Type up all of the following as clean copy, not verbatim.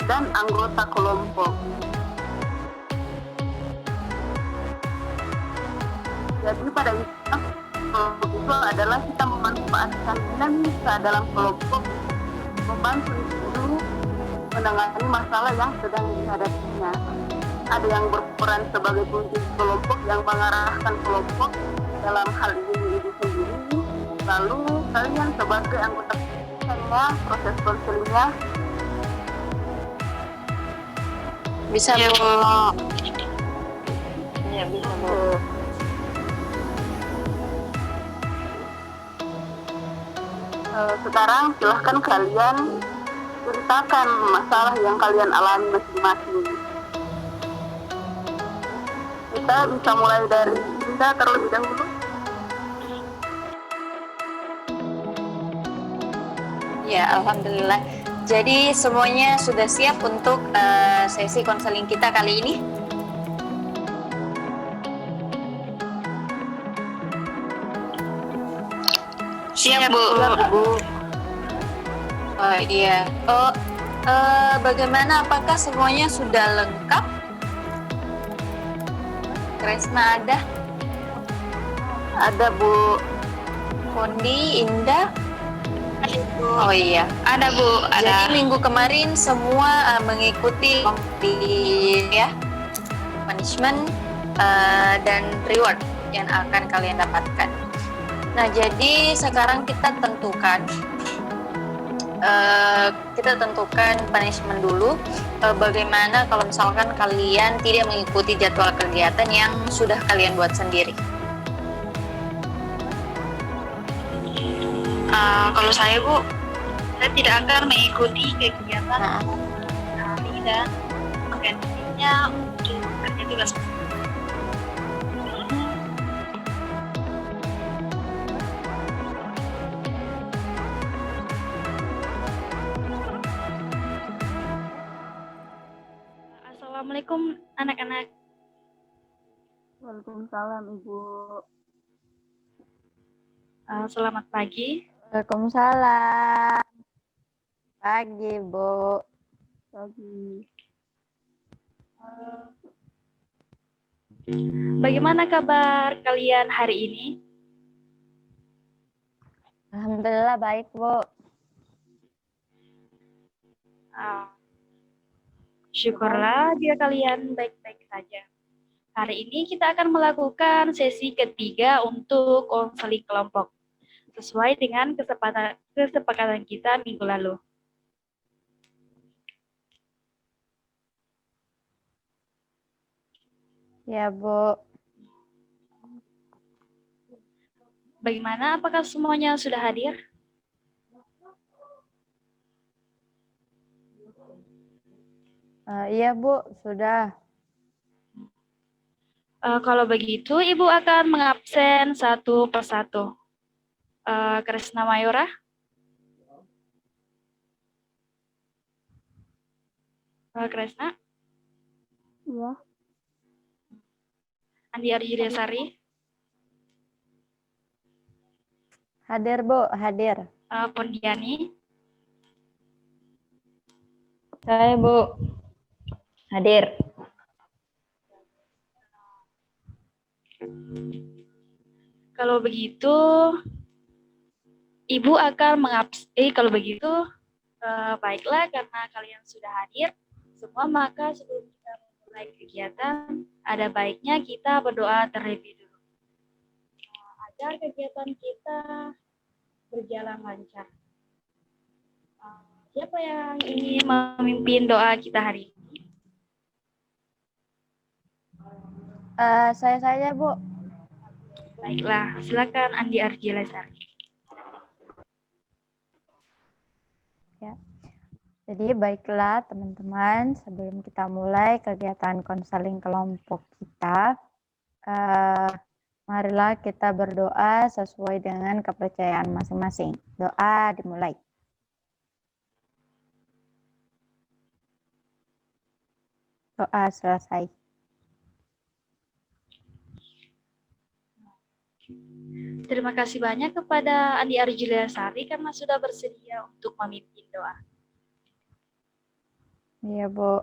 dan anggota kelompok. Jadi pada intinya kelompok itu adalah kita memanfaatkan dinamika dalam kelompok, membantu individu menangani masalah yang sedang dihadapinya. Ada yang berperan sebagai kunci kelompok yang mengarahkan kelompok, dalam hal ini ibu sendiri. Lalu kalian sebagai anggota kelompoknya, proses konselingnya Bisa, Ya, Bu. Bu. Ya, bisa, Bu. Sekarang silahkan kalian ceritakan masalah yang kalian alami masing-masing. Kita bisa mulai dari Dinda terlebih dahulu. Ya, alhamdulillah. Jadi semuanya sudah siap untuk sesi konseling kita kali ini? Siap, Bu. Bu. Oh iya. Bagaimana? Apakah semuanya sudah lengkap? Kresna ada? Ada, Bu. Pondi, Indah? Ada, Bu. Oh iya. Ada, Bu. Jadi Ada. minggu kemarin semua mengikuti di ya punishment dan reward yang akan kalian dapatkan. Nah, jadi sekarang kita tentukan punishment dulu. Bagaimana kalau misalkan kalian tidak mengikuti jadwal kegiatan yang sudah kalian buat sendiri? Kalau saya, Bu, saya tidak akan mengikuti kegiatan hari dan menggantinya untuk kerja tugas. Assalamualaikum anak-anak. Waalaikumsalam, Ibu. Selamat pagi. Waalaikumsalam. Pagi, Bu. Pagi. Bagaimana kabar kalian hari ini? Alhamdulillah baik, Bu. Syukurlah jika kalian baik-baik saja. Hari ini kita akan melakukan sesi ketiga untuk konseling kelompok, sesuai dengan kesepakatan kita minggu lalu. Ya, Bu. Bagaimana? Apakah semuanya sudah hadir? Iya, Bu, sudah. Kalau begitu, Ibu akan mengabsen satu persatu. Kresna Mayora? Kresna? Iya. Andi Arjidesari? Hadir, Bu, hadir. Pondiani? Saya, Bu. Hadir. Kalau begitu, Ibu akan baiklah karena kalian sudah hadir semua, maka sebelum kita mulai kegiatan, ada baiknya kita berdoa terlebih dulu. Agar kegiatan kita berjalan lancar. Siapa yang ingin memimpin doa kita hari ini? Saya saja, Bu. Baiklah, silakan Andi Arjilesari. Ya. Jadi baiklah teman-teman, sebelum kita mulai kegiatan konseling kelompok kita, marilah kita berdoa sesuai dengan kepercayaan masing-masing. Doa dimulai. Doa selesai. Terima kasih banyak kepada Andi Arjilesari karena sudah bersedia untuk memimpin doa. Iya, Bu.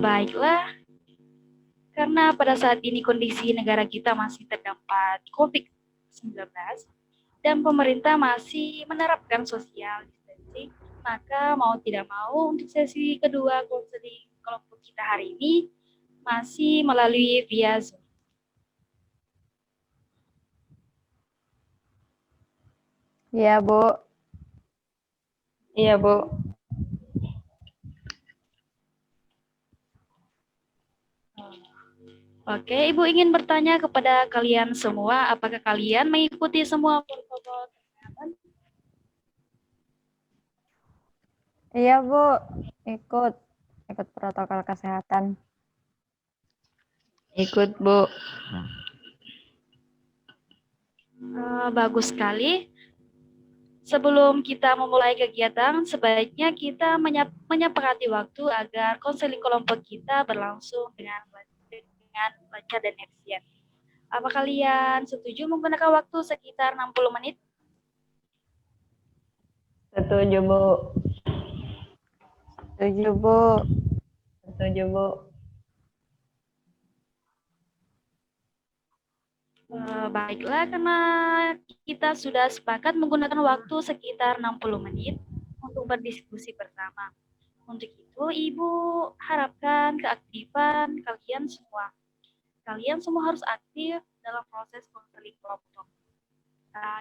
Baiklah, karena pada saat ini kondisi negara kita masih terdampak COVID-19 dan pemerintah masih menerapkan social distancing, maka mau tidak mau untuk sesi kedua konseling kelompok kita hari ini masih melalui via Zoom. Iya, Bu. Iya, Bu. Oke, Ibu ingin bertanya kepada kalian semua, apakah kalian mengikuti semua protokol kesehatan? Iya, Bu. Ikut protokol kesehatan. Ikut, Bu. Bagus sekali. Sebelum kita memulai kegiatan, sebaiknya kita menyepakati waktu agar konseling kelompok kita berlangsung dengan lancar dan efisien. Apa kalian setuju menggunakan waktu sekitar 60 menit? Setuju, Bu. Setuju, Bu. Setuju, Bu. Baiklah, karena kita sudah sepakat menggunakan waktu sekitar 60 menit untuk berdiskusi bersama. Untuk itu, Ibu harapkan keaktifan kalian semua. Kalian semua harus aktif dalam proses konseling kelompok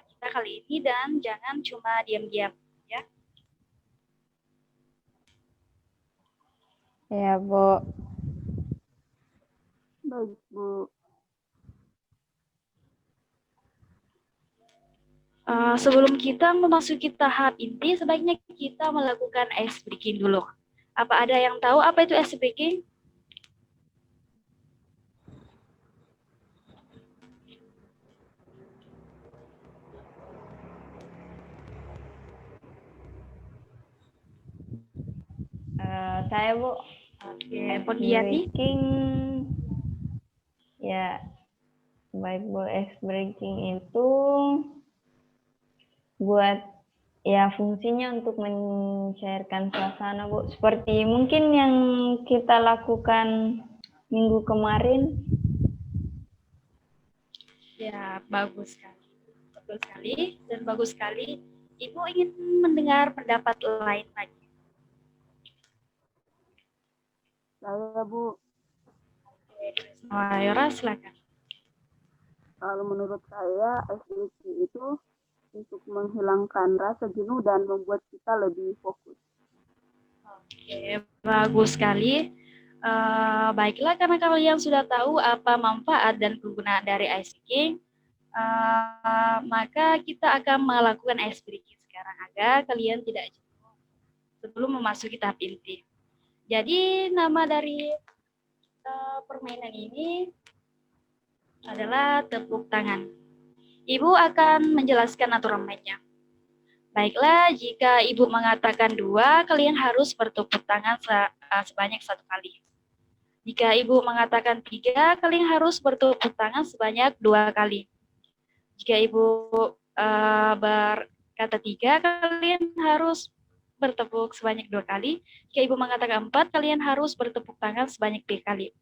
kita kali ini dan jangan cuma diam-diam, ya. Iya, Bu. Baik, Bu. Sebelum kita memasuki tahap inti, sebaiknya kita melakukan ice breaking dulu. Apa ada yang tahu apa itu ice breaking? Saya, Bu. Oke, Pondiani. Breaking. Ya, baik, Bu. Ice breaking itu buat ya fungsinya untuk mencairkan suasana, Bu. Seperti mungkin yang kita lakukan minggu kemarin. Ya, bagus sekali. Betul sekali dan bagus sekali. Ibu ingin mendengar pendapat lain lagi. Saya, Bu, Yora, silakan. kalau menurut saya SDG itu untuk menghilangkan rasa jenuh dan membuat kita lebih fokus. Oke, bagus sekali. Baiklah, karena kalian sudah tahu apa manfaat dan kegunaan dari ice breaking, maka kita akan melakukan ice breaking sekarang agar kalian tidak jenuh sebelum memasuki tahap inti. Jadi nama dari permainan ini adalah tepuk tangan. Ibu akan menjelaskan aturan mainnya. Baiklah, jika Ibu mengatakan 2, kalian harus bertepuk tangan sebanyak 1 kali. Jika Ibu mengatakan 3, kalian harus bertepuk tangan sebanyak 2 kali. Jika Ibu berkata 3, kalian harus bertepuk sebanyak 2 kali. Jika Ibu mengatakan 4, kalian harus bertepuk tangan sebanyak 3 kali.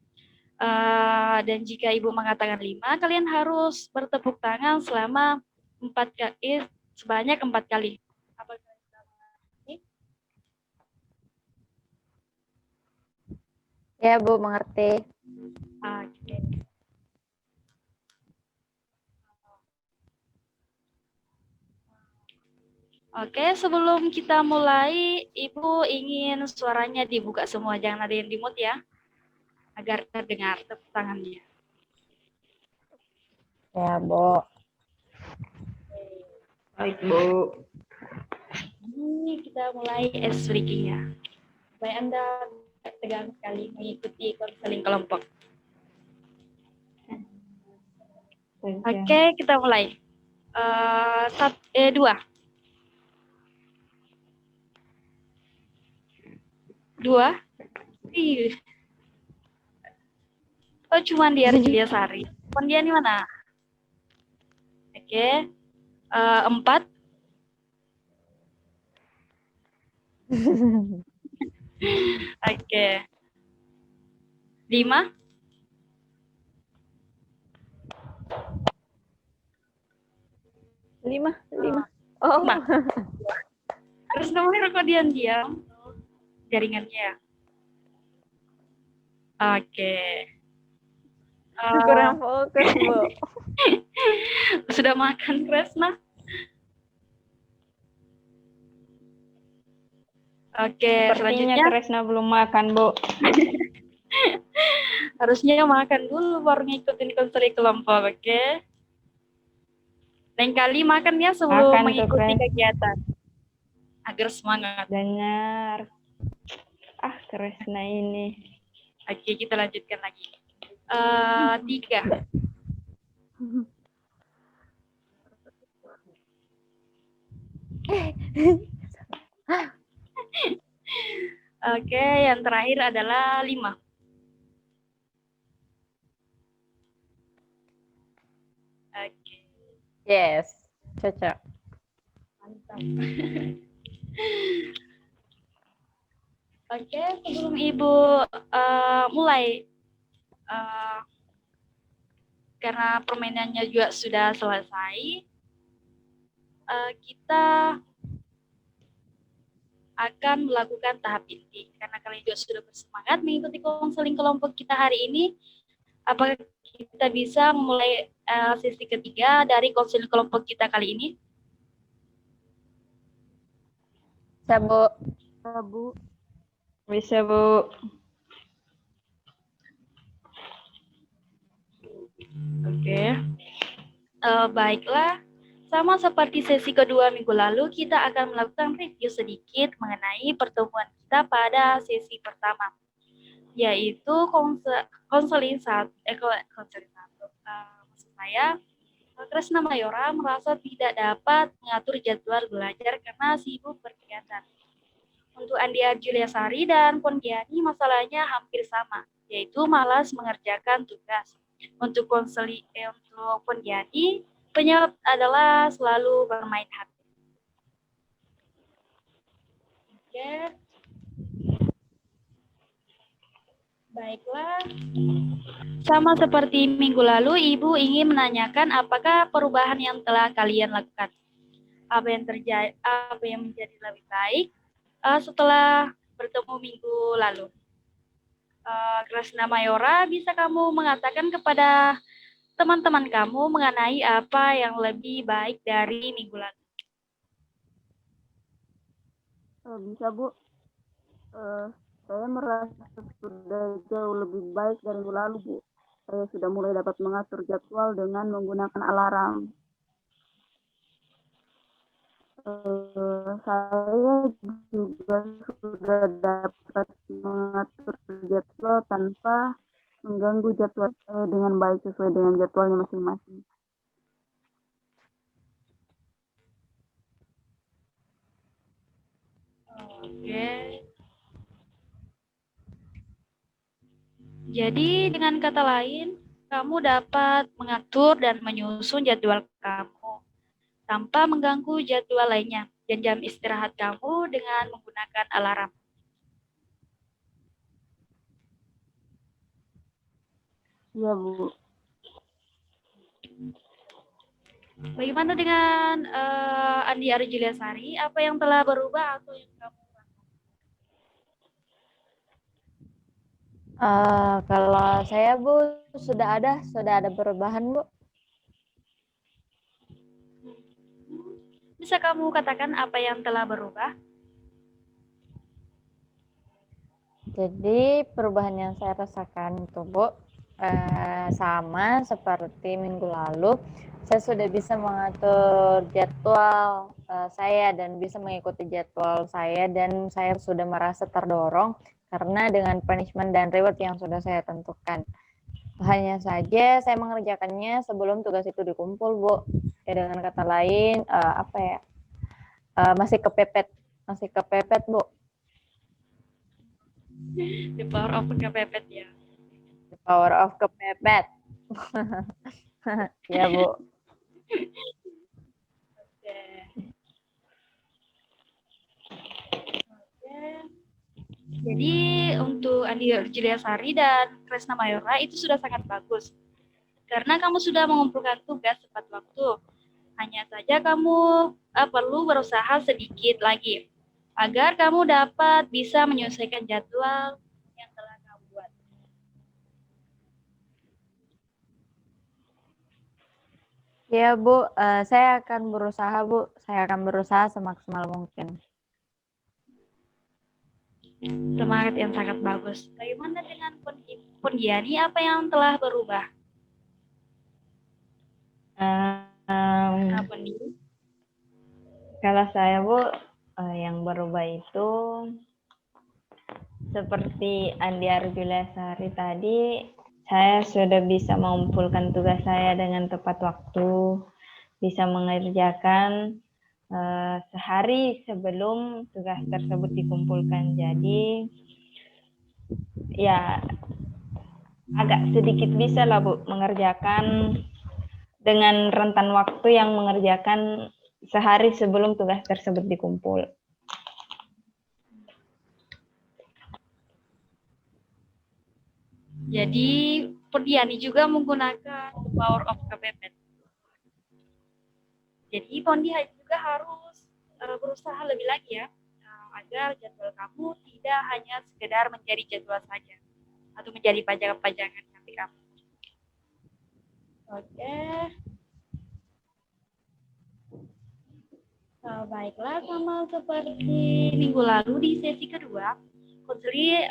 Dan jika Ibu mengatakan 5, kalian harus bertepuk tangan selama 4 kali, sebanyak 4 kali. Apa kalian? Ya, Bu, mengerti. Oke. Oke, sebelum kita mulai, Ibu ingin suaranya dibuka semua, jangan ada yang di-mute ya, agar terdengar tepuk tangannya. Ya, Bu. Baik, Bu. Ini kita mulai ice breaking-nya. Supaya Anda tegang sekali mengikuti konseling kelompok. Oke, kita mulai. 2. Oh, cuma dia Sari. Pondian di mana? Oke. 4. Oke. 5. 5. Oh, 5. Terus namanya kok diam-diam jaringannya ya. Oke. kurang fokus, Bu. Sudah makan Kresna? Oke, Sepertinya selanjutnya Kresna belum makan, Bu. harusnya makan dulu baru ngikutin konseling kelompok, oke? Lain kali makannya sebelum Makan tuh, mengikuti Kres. kegiatan agar semangat. Dengar. Ah, Kresna ini. Oke, kita lanjutkan lagi. 3. Oke, yang terakhir adalah 5. Oke, Yes, cocok. mantap. Oke, sebelum Ibu mulai, karena permainannya juga sudah selesai, kita akan melakukan tahap inti. Karena kalian juga sudah bersemangat mengikuti konseling kelompok kita hari ini, apakah kita bisa memulai sesi ketiga dari konseling kelompok kita kali ini? Bisa, Bu. Bu. Bisa, Bu. Oke. Baiklah. Sama seperti sesi kedua minggu lalu, kita akan melakukan review sedikit mengenai pertemuan kita pada sesi pertama, yaitu konseling satu. Maksud saya, Kresna Mayora merasa tidak dapat mengatur jadwal belajar karena sibuk berkegiatan. Untuk Andia Juliasari dan Pondiani masalahnya hampir sama, yaitu malas mengerjakan tugas. Untuk Pondiani, penyebab adalah selalu bermain HP. Oke. Baiklah. Sama seperti minggu lalu, Ibu ingin menanyakan apakah perubahan yang telah kalian lakukan, apa yang menjadi lebih baik setelah bertemu minggu lalu. Kresna Mayora, bisa kamu mengatakan kepada teman-teman kamu mengenai apa yang lebih baik dari minggu lalu? Bisa, Bu. Saya merasa sudah jauh lebih baik dari minggu lalu, Bu. Saya sudah mulai dapat mengatur jadwal dengan menggunakan alarm. Saya juga sudah dapat mengatur jadwal tanpa mengganggu jadwal saya dengan baik sesuai dengan jadwalnya masing-masing. Oke. Jadi dengan kata lain, kamu dapat mengatur dan menyusun jadwal kamu tanpa mengganggu jadwal lainnya dan jam istirahat kamu dengan menggunakan alarm. Iya, Bu. Bagaimana dengan Andi Arjuliasari? Apa yang telah berubah atau yang kamu Kalau saya, Bu, sudah ada perubahan, Bu. bisa kamu katakan apa yang telah berubah? Jadi perubahan yang saya rasakan itu, Bu, sama seperti minggu lalu. Saya sudah bisa mengatur jadwal saya dan bisa mengikuti jadwal saya, dan saya sudah merasa terdorong karena dengan punishment dan reward yang sudah saya tentukan. Hanya saja saya mengerjakannya sebelum tugas itu dikumpul, Bu. Ya, dengan kata lain, masih kepepet, Bu. The power of kepepet ya. The power of kepepet. Ya, Bu. Jadi untuk Andi Arjuliasari dan Kresna Mayora itu sudah sangat bagus. Karena kamu sudah mengumpulkan tugas tepat waktu. Hanya saja kamu perlu berusaha sedikit lagi agar kamu dapat bisa menyelesaikan jadwal yang telah kamu buat. Ya Bu, saya akan berusaha Bu, saya akan berusaha semaksimal mungkin. Semangat yang sangat bagus. Bagaimana dengan Pondiani, apa yang telah berubah? Pondi? Kalau saya Bu, yang berubah itu seperti Andi Arjuliasari tadi, saya sudah bisa mengumpulkan tugas saya dengan tepat waktu, bisa mengerjakan sehari sebelum tugas tersebut dikumpulkan. Jadi ya agak sedikit bisa lah Bu mengerjakan dengan rentan waktu yang mengerjakan sehari sebelum tugas tersebut dikumpul. Jadi Pondiani juga menggunakan power of kepepet. Jadi Pondi juga harus berusaha lebih lagi ya, agar jadwal kamu tidak hanya sekedar menjadi jadwal saja atau menjadi pajangan-pajangan nanti kamu. Oke. Baiklah, sama seperti minggu lalu di sesi kedua, Konseli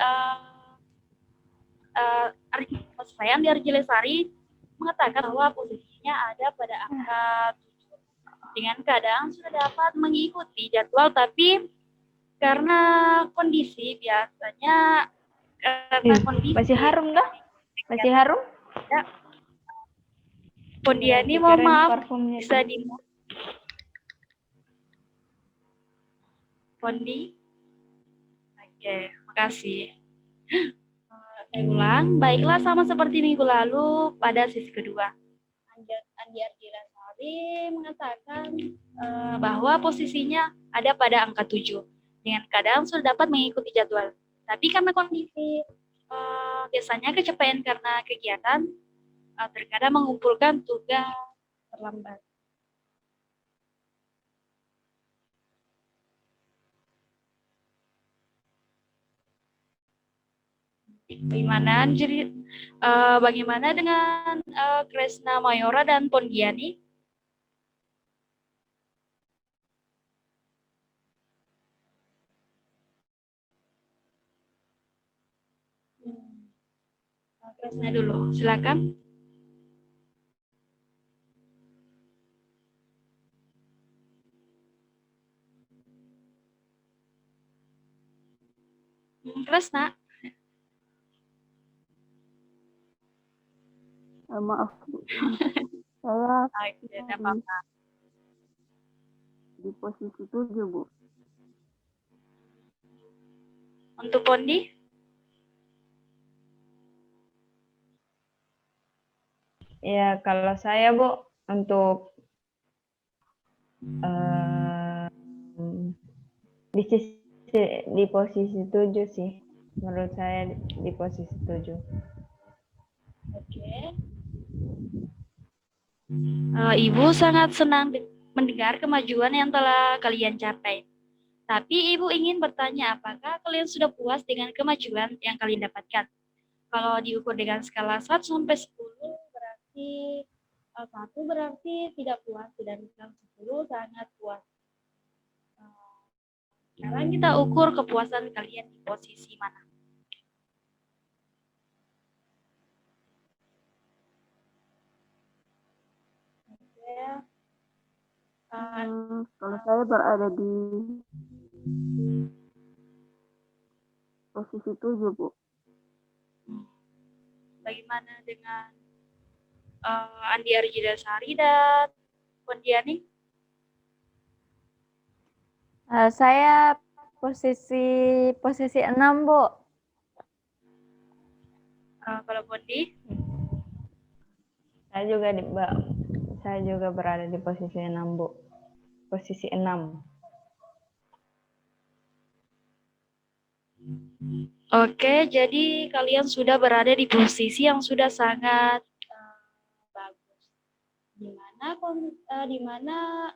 saya Andi Arjuliasari mengatakan bahwa posisinya ada pada angka 7. Dengan keadaan sudah dapat mengikuti jadwal, tapi karena kondisi biasanya masih harum dah? Masih harum? Ya. Pondiani, mohon maaf, bisa di Pondi. Oke, makasih. Saya ulang, baiklah sama seperti minggu lalu pada sesi kedua. Andi Arjuliasari mengatakan bahwa posisinya ada pada angka 7. Dengan keadaan sudah dapat mengikuti jadwal. Tapi karena kondisi biasanya kecapean karena kegiatan, terkadang mengumpulkan tugas terlambat. Bagaimana dengan Kresna Mayora dan Pondiani? Kresna dulu, silakan. Kresna. Maaf Bu. Saya Tidak apa-apa. di posisi 7 Bu. Untuk Pondi? Ya, kalau saya Bu, untuk di posisi 7 sih. Menurut saya di posisi 7. Oke. Ibu sangat senang mendengar kemajuan yang telah kalian capai. Tapi Ibu ingin bertanya, apakah kalian sudah puas dengan kemajuan yang kalian dapatkan? Kalau diukur dengan skala 1 sampai 10, berarti 1 berarti tidak puas, dan 10 sangat puas. Sekarang kita ukur kepuasan kalian di posisi mana. Kalau saya berada di posisi 7 Bu. Bagaimana dengan Andi Arjuliasari dan Pondiani? Saya posisi 6 Bu. Kalau Pondi? Saya juga berada di posisi 6 Bu. Posisi 6. Oke, jadi kalian sudah berada di posisi yang sudah sangat bagus. Di mana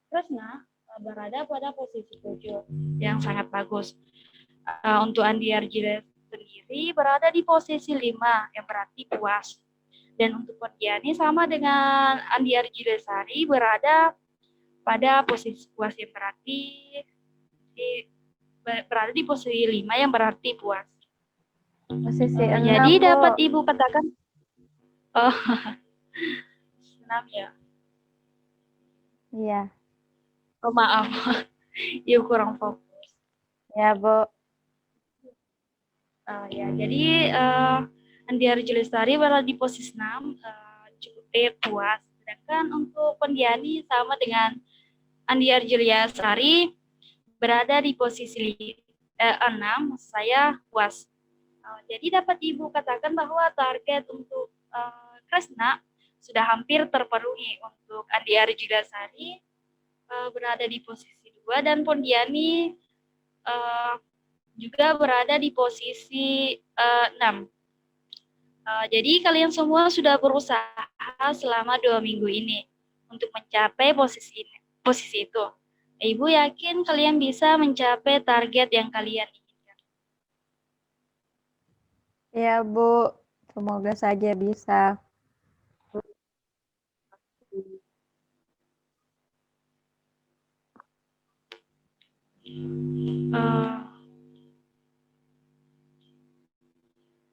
Kresna berada pada posisi 7 yang sangat bagus. Untuk Andi Arjila sendiri berada di posisi 5 yang berarti puas. Dan untuk Pondiani sama dengan Andi Arjilesari berada pada posisi puas yang berada di posisi 5 yang berarti puas. Posisi Jadi 6, Bu. dapat Ibu katakan oh 6 ya. Iya. Oh maaf. Ibu kurang fokus. Ya, Bu. Ya, jadi Andi Arjilestari berada di posisi 6 cukup puas. Sedangkan untuk Pondiani sama dengan Andi Arjilesari berada di posisi 6, saya puas. Jadi dapat Ibu katakan bahwa target untuk Kresna sudah hampir terpenuhi. Untuk Andi Arjilesari berada di posisi 2 dan Pondiani juga berada di posisi 6. Jadi kalian semua sudah berusaha selama 2 minggu ini untuk mencapai posisi itu. Ibu yakin kalian bisa mencapai target yang kalian inginkan. Iya, Bu. Semoga saja bisa.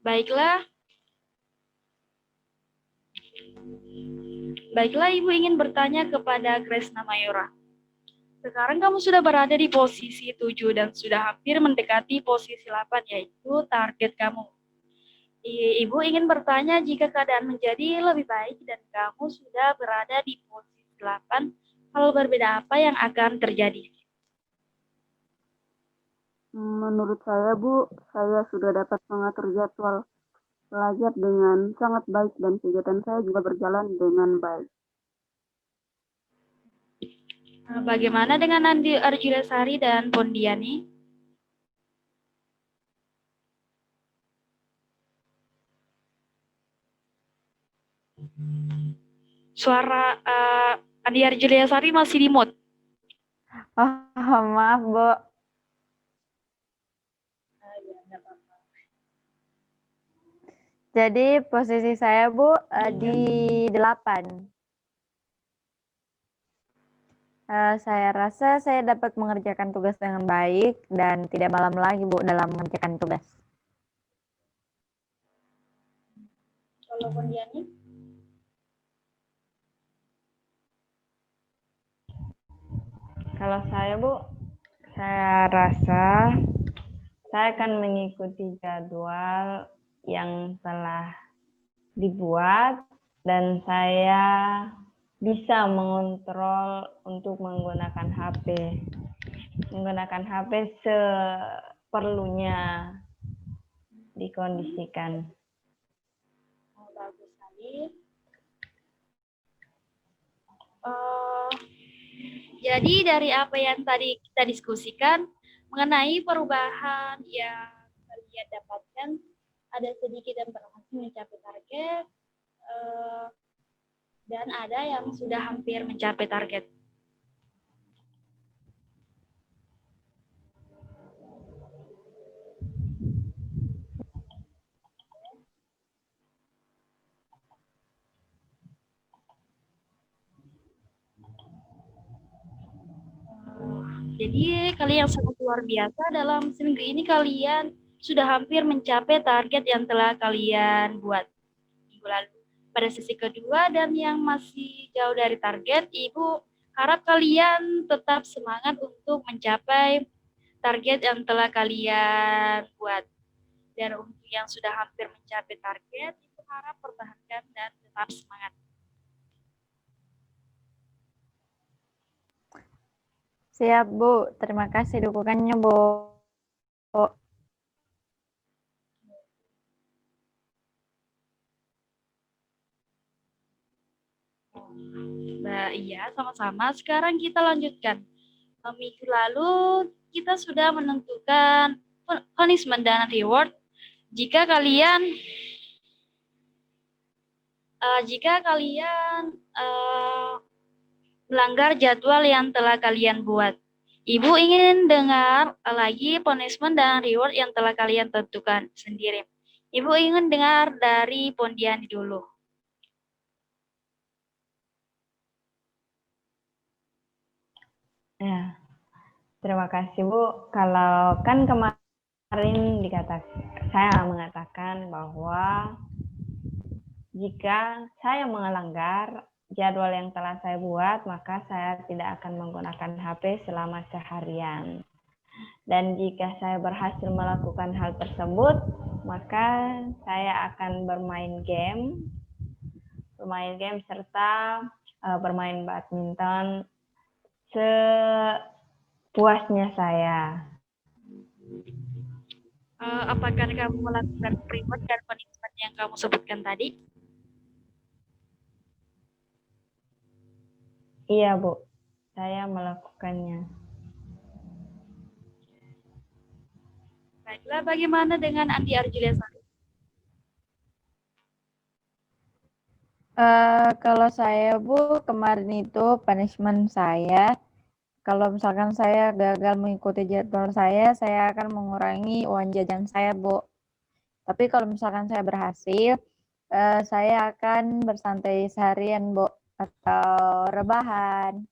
Baiklah. Baiklah, Ibu ingin bertanya kepada Kresna Mayora. Sekarang kamu sudah berada di posisi 7 dan sudah hampir mendekati posisi 8, yaitu target kamu. Ibu ingin bertanya jika keadaan menjadi lebih baik dan kamu sudah berada di posisi 8, hal berbeda apa yang akan terjadi? Menurut saya, Bu, saya sudah dapat mengatur jadwal belajar dengan sangat baik dan kegiatan saya juga berjalan dengan baik. Bagaimana dengan Andi Arjilesari dan Pondiani? Suara Andi Arjilesari masih di mute. Oh, maaf, Bu. Jadi posisi saya, Bu, di 8. Saya rasa saya dapat mengerjakan tugas dengan baik dan tidak malam lagi, Bu, dalam mengerjakan tugas. Kalau Pondiani? Kalau saya, Bu, saya rasa saya akan mengikuti jadwal yang telah dibuat dan saya bisa mengontrol untuk menggunakan HP. Menggunakan HP seperlunya dikondisikan. Bagus sekali. Jadi dari apa yang tadi kita diskusikan mengenai perubahan yang kalian dapatkan, ada sedikit yang berhasil mencapai target dan ada yang sudah hampir mencapai target. Jadi kalian sangat luar biasa, dalam seminggu ini kalian sudah hampir mencapai target yang telah kalian buat minggu lalu. Pada sesi kedua dan yang masih jauh dari target, Ibu harap kalian tetap semangat untuk mencapai target yang telah kalian buat. Dan untuk yang sudah hampir mencapai target, Ibu harap pertahankan dan tetap semangat. Siap, Bu. Terima kasih dukungannya, Bu. Iya, sama-sama. Sekarang kita lanjutkan. Minggu lalu kita sudah menentukan punishment dan reward jika kalian melanggar jadwal yang telah kalian buat. Ibu ingin dengar lagi punishment dan reward yang telah kalian tentukan sendiri. Ibu ingin dengar dari Pondiani dulu. Ya, terima kasih Bu. Kalau kan kemarin saya mengatakan bahwa jika saya melanggar jadwal yang telah saya buat, maka saya tidak akan menggunakan HP selama seharian. Dan jika saya berhasil melakukan hal tersebut, maka saya akan bermain game serta bermain badminton sepuasnya saya. Apakah kamu melakukan reward dan punishment yang kamu sebutkan tadi? Iya, Bu. Saya melakukannya. Baiklah, bagaimana dengan Andi Arjulia? Kalau saya, Bu, kemarin itu punishment saya, kalau misalkan saya gagal mengikuti jadwal saya akan mengurangi uang jajan saya, Bu. Tapi kalau misalkan saya berhasil, saya akan bersantai seharian, Bu, atau rebahan.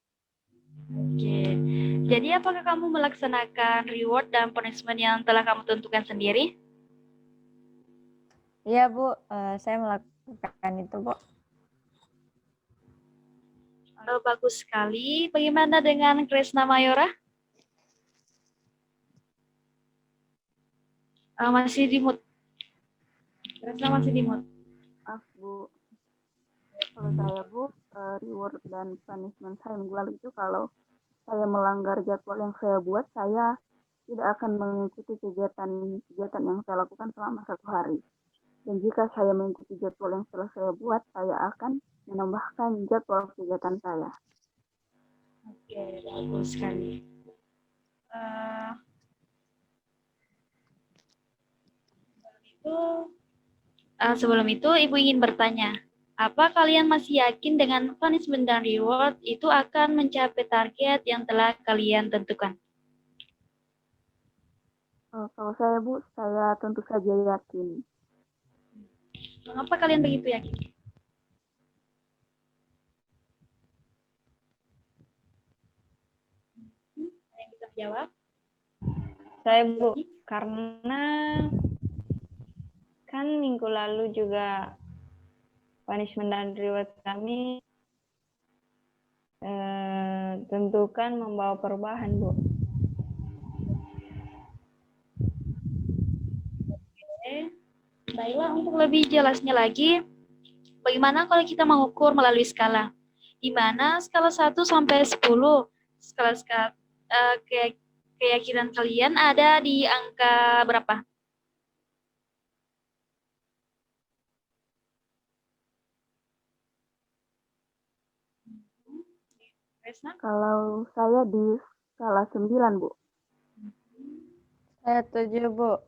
Oke. Jadi apakah kamu melaksanakan reward dan punishment yang telah kamu tentukan sendiri? Iya, Bu, saya melakukan itu, Bu. Bagus sekali. Bagaimana dengan Kresna Mayora? Masih di mute. Kresna masih di mute. Maaf Bu, kalau saya Bu, reward dan punishment saya minggu lalu itu kalau saya melanggar jadwal yang saya buat, saya tidak akan mengikuti kegiatan yang saya lakukan selama 1 hari. Dan jika saya mengikuti jadwal yang telah saya buat, saya akan menambahkan jadwal kegiatan saya. Oke, bagus sekali. Sebelum itu, Ibu ingin bertanya, apa kalian masih yakin dengan punishment dan reward itu akan mencapai target yang telah kalian tentukan? Kalau saya Bu, saya tentu saja yakin. Mengapa kalian begitu yakin? Ada yang bisa jawab? Saya Bu, karena kan minggu lalu juga punishment dan reward kami tentukan membawa perubahan, Bu. Oke. Baiklah, untuk lebih jelasnya lagi, bagaimana kalau kita mengukur melalui skala? Di mana skala 1 sampai 10, keyakinan kalian ada di angka berapa? Resna? Kalau saya di skala 9 Bu. Saya 7, Bu.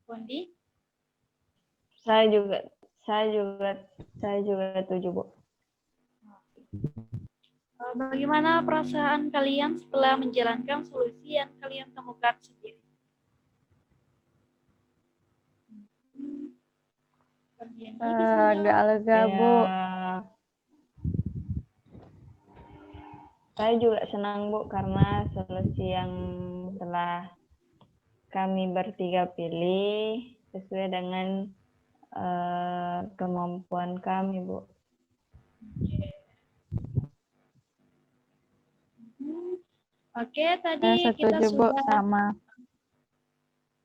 Bondi? Saya juga 7, Bu. Bagaimana perasaan kalian setelah menjalankan solusi yang kalian temukan sendiri? Agak lega, Bu. Saya juga senang, Bu, karena solusi yang telah kami bertiga pilih sesuai dengan kemampuan kami, Bu. Oke, tadi Saya kita setuju, Bu, sudah sama.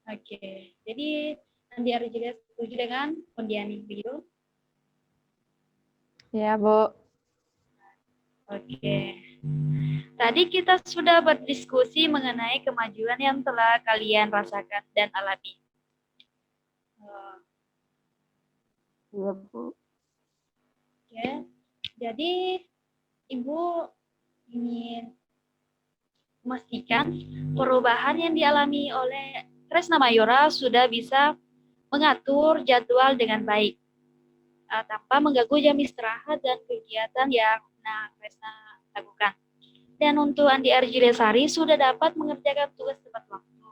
Oke, jadi Andi juga setuju dengan Pondiani begitu? Ya, Bu. Oke. Tadi kita sudah berdiskusi mengenai kemajuan yang telah kalian rasakan dan alami. Iya Bu. Oke. Jadi Ibu ingin memastikan perubahan yang dialami oleh Kresna Mayora sudah bisa mengatur jadwal dengan baik tanpa mengganggu jam istirahat dan kegiatan yang Kresna lakukan. Dan untuk Andi Arjilesari sudah dapat mengerjakan tugas tepat waktu,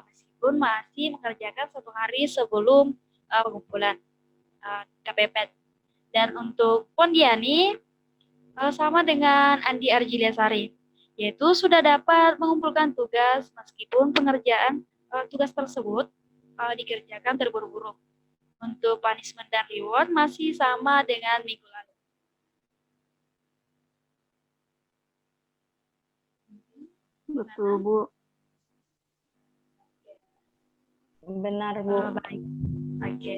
meskipun masih mengerjakan 1 hari sebelum pengumpulan KPP. Dan untuk Pondiani sama dengan Andi Arjilesari, yaitu sudah dapat mengumpulkan tugas meskipun pengerjaan tugas tersebut dikerjakan terburu-buru. Untuk punishment dan reward masih sama dengan minggu lalu. Betul, Bu. Benar, Bu. Baik. Oke.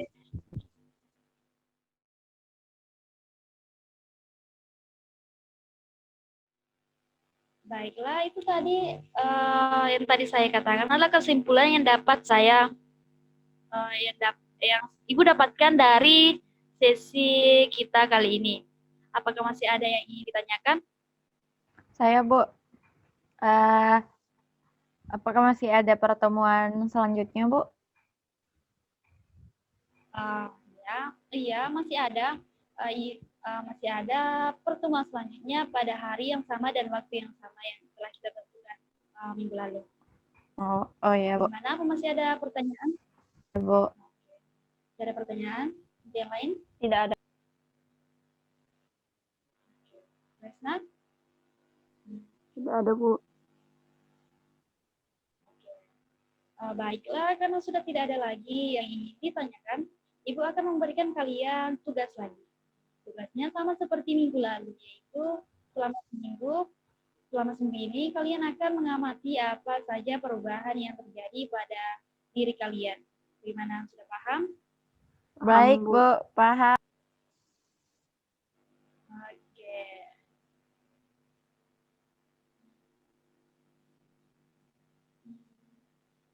Baiklah, itu tadi yang tadi saya katakan adalah kesimpulan yang dapat saya yang Ibu dapatkan dari sesi kita kali ini. Apakah masih ada yang ingin ditanyakan? Saya, Bu. Apakah masih ada pertemuan selanjutnya, Bu? Iya, masih ada. Masih ada pertemuan selanjutnya pada hari yang sama dan waktu yang sama yang telah kita tentukan minggu lalu. Oh ya, Bu. Gimana? Apa masih ada pertanyaan? Bu. Ada pertanyaan? Yang lain? Tidak ada. Resna? Tidak ada, Bu. Baiklah, karena sudah tidak ada lagi yang ingin ditanyakan, Ibu akan memberikan kalian tugas lagi. Tugasnya sama seperti minggu lalu, yaitu selama seminggu ini kalian akan mengamati apa saja perubahan yang terjadi pada diri kalian. Gimana, sudah paham? Baik, Bu. Paham. Oke.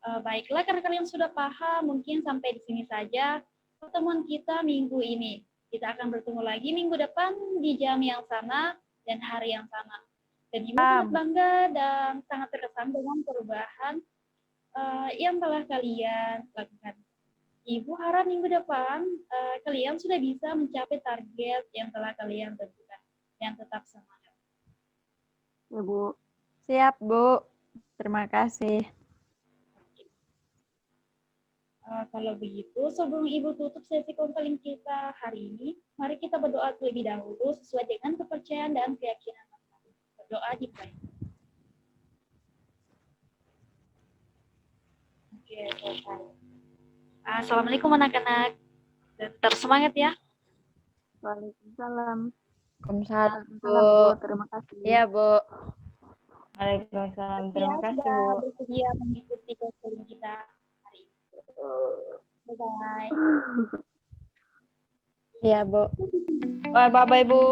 Baiklah, karena kalian sudah paham, mungkin sampai di sini saja pertemuan kita minggu ini. Kita akan bertemu lagi minggu depan di jam yang sama dan hari yang sama. Dan Ibu sangat bangga dan sangat terkesan dengan perubahan yang telah kalian lakukan. Ibu harap minggu depan kalian sudah bisa mencapai target yang telah kalian tentukan. Yang tetap semangat. Ya, Bu. Siap, Bu. Terima kasih. Kalau begitu, sebelum Ibu tutup sesi konseling kita hari ini, mari kita berdoa terlebih dahulu sesuai dengan kepercayaan dan keyakinan masing-masing. Berdoa dimulai. Oke, selesai. Assalamualaikum anak-anak. Dan tetap semangat ya. Waalaikumsalam. Waalaikumsalam, Bu. Bu. Terima kasih. Iya, Bu. Waalaikumsalam. Terima kasih, Bu. Sudah bersedia mengikuti konseling kita hari ini. Bye-bye. Iya, Bu. Bye-bye, Bu.